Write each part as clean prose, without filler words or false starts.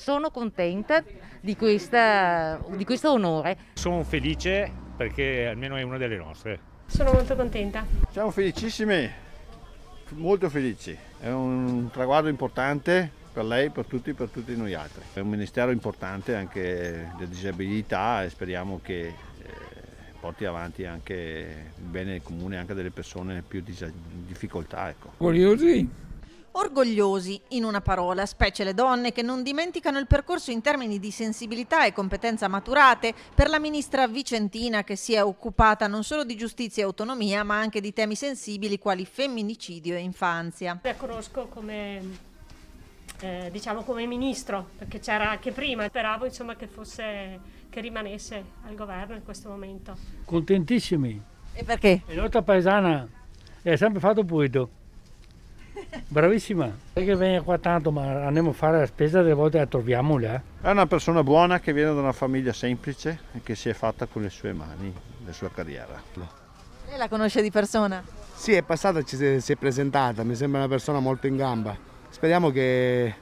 Sono contenta di questo onore. Sono felice perché almeno è una delle nostre. Sono molto contenta. Siamo felicissimi, molto felici. È un traguardo importante per lei, per tutti noi altri. È un ministero importante anche della disabilità e speriamo che porti avanti anche il bene comune anche delle persone più in difficoltà. Ecco. Orgogliosi, in una parola, specie le donne che non dimenticano il percorso in termini di sensibilità e competenza maturate per la ministra vicentina che si è occupata non solo di giustizia e autonomia ma anche di temi sensibili quali femminicidio e infanzia. La conosco come, come ministro, perché c'era anche prima. Speravo che rimanesse al governo in questo momento. Contentissimi. E perché? La nostra paesana è sempre fatto pulito. Bravissima. Non è che viene qua tanto, ma andiamo a fare la spesa, delle volte la troviamo là. È una persona buona che viene da una famiglia semplice e che si è fatta con le sue mani la sua carriera. Lei la conosce di persona? Sì, è passata, si è presentata, mi sembra una persona molto in gamba. Speriamo che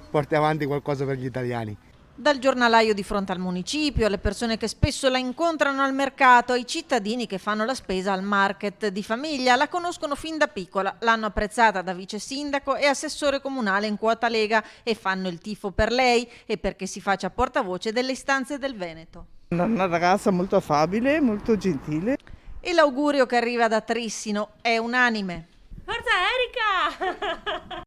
porti avanti qualcosa per gli italiani. Dal giornalaio di fronte al municipio, alle persone che spesso la incontrano al mercato, ai cittadini che fanno la spesa al market di famiglia, la conoscono fin da piccola, l'hanno apprezzata da vice sindaco e assessore comunale in quota Lega e fanno il tifo per lei e perché si faccia portavoce delle istanze del Veneto. Una ragazza molto affabile, molto gentile. E l'augurio che arriva da Trissino è unanime. Forza Erika!